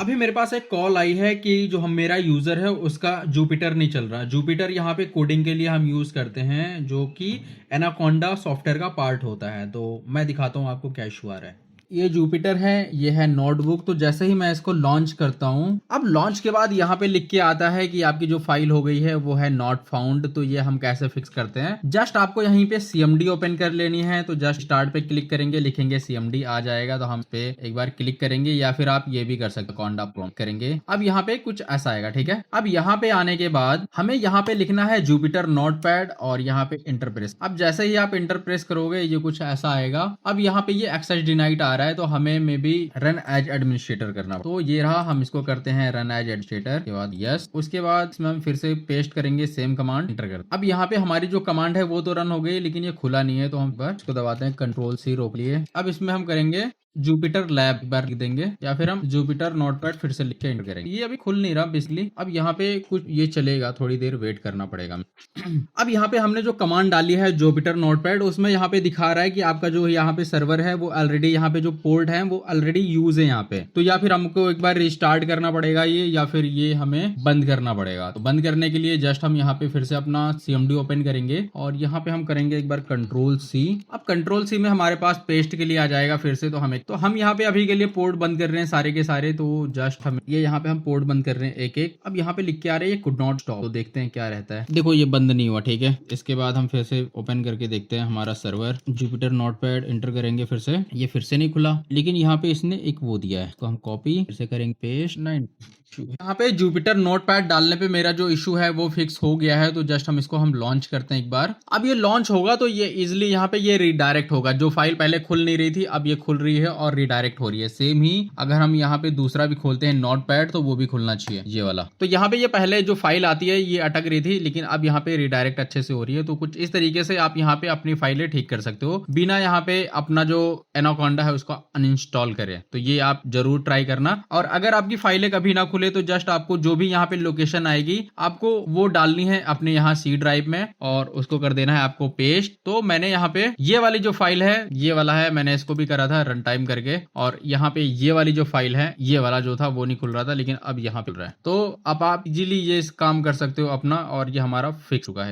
अभी मेरे पास एक कॉल आई है कि जो हम मेरा यूजर है उसका जुपिटर नहीं चल रहा। जुपिटर यहाँ पे कोडिंग के लिए हम यूज करते हैं, जो कि एनाकोंडा सॉफ्टवेयर का पार्ट होता है। तो मैं दिखाता हूँ आपको क्या इशू आ रहा है। ये जुपिटर है, ये है नोटबुक। तो जैसे ही मैं इसको लॉन्च करता हूँ, अब लॉन्च के बाद यहाँ पे लिख के आता है कि आपकी जो फाइल हो गई है वो है नॉट फाउंड। तो ये हम कैसे फिक्स करते हैं, जस्ट आपको यहीं पे सीएमडी ओपन कर लेनी है। तो जस्ट स्टार्ट पे क्लिक करेंगे, लिखेंगे सीएमडी, आ जाएगा। तो हम पे एक बार क्लिक करेंगे, या फिर आप ये भी कर सकते हो, कॉन्डा प्रॉम्प्ट करेंगे। अब यहाँ पे कुछ ऐसा आएगा, ठीक है। अब यहाँ पे आने के बाद हमें यहाँ पे लिखना है जुपिटर नोटपैड और यहाँ पे इंटर प्रेस। अब जैसे ही आप इंटर प्रेस करोगे ये कुछ ऐसा आएगा। अब यहाँ पे ये एक्सेस डिनाइड आ रहा है, तो हमें may be run as administrator करना। तो ये रहा, हम इसको करते हैं रन एज एडमिनिस्ट्रेटर के बाद यस। उसके बाद इसमें हम फिर से पेस्ट करेंगे सेम कमांड, इंटर कर। अब यहाँ पे हमारी जो कमांड है वो तो रन हो गई, लेकिन ये खुला नहीं है। तो हम बस इसको दबाते हैं, कंट्रोल सी रोक लिए। अब इसमें हम करेंगे जुपिटर लैब एक बार लिख देंगे, या फिर हम जुपिटर नोटपैड फिर से लिख के एंटर करेंगे। ये अभी खुल नहीं रहा बेसिकली। अब यहाँ पे कुछ ये चलेगा, थोड़ी देर वेट करना पड़ेगा। अब यहाँ पे हमने जो कमांड डाली है जुपिटर नोटपैड, उसमें यहाँ पे दिखा रहा है कि आपका जो यहाँ पे सर्वर है वो ऑलरेडी, यहाँ पे जो पोर्ट है वो ऑलरेडी यूज है यहाँ पे। तो या फिर हमको एक बार रिस्टार्ट करना पड़ेगा ये, या फिर ये हमें बंद करना पड़ेगा। तो बंद करने के लिए जस्ट हम यहाँ पे फिर से अपना सीएमडी ओपन करेंगे और यहाँ पे हम करेंगे एक बार कंट्रोल सी। अब कंट्रोल सी में हमारे पास पेस्ट के लिए आ जाएगा फिर से। तो हम यहाँ पे अभी के लिए पोर्ट बंद कर रहे हैं सारे के सारे। तो जस्ट हम ये यहाँ पे हम पोर्ट बंद कर रहे हैं एक एक। अब यहाँ पे लिख के आ रहे हैं ये कुड नॉट स्टॉप। तो देखते हैं क्या रहता है। देखो ये बंद नहीं हुआ, ठीक है। इसके बाद हम फिर से ओपन करके देखते हैं हमारा सर्वर जुपिटर नोटपैड, इंटर करेंगे फिर से। ये फिर से नहीं खुला, लेकिन यहाँ पे इसने एक वो दिया है, तो हम कॉपी फिर से करेंगे पेस्ट 9। यहाँ पे जुपिटर नोटपैड डालने पे मेरा जो इशू है वो फिक्स हो गया है। तो जस्ट हम इसको हम लॉन्च करते हैं एक बार। अब ये लॉन्च होगा तो ये इजिली यहाँ पे ये रिडायरेक्ट होगा। जो फाइल पहले खुल नहीं रही थी अब ये खुल रही है और रिडायरेक्ट हो रही है। सेम ही अगर हम यहाँ पे दूसरा भी खोलते हैं नोटपैड, तो वो भी खुलना चाहिए ये वाला। तो यहाँ पे ये पहले जो फाइल आती है ये अटक रही थी, लेकिन अब यहाँ पे रिडायरेक्ट अच्छे से हो रही है। तो कुछ इस तरीके से आप यहाँ पे अपनी फाइलें ठीक कर सकते हो, बिना यहाँ पे अपना जो एनाकोंडा है उसको अनइंस्टॉल करें। तो ये आप जरूर ट्राई करना। और अगर आपकी फाइलें कभी ना खुले तो जस्ट आपको जो भी यहाँ पे लोकेशन आएगी आपको वो डालनी है अपने यहाँ सी ड्राइव में, और उसको कर देना है आपको पेस्ट। तो मैंने यहाँ पे ये वाली जो फाइल है ये वाला है, मैंने इसको भी करा था रन टाइम करके। और यहाँ पे ये वाली जो फाइल है ये वाला जो था वो नहीं खुल रहा था, लेकिन अब यहाँ पे खुल रहा है। तो अब आप इजीली ये काम कर सकते हो अपना, और ये हमारा फिक्स चुका है।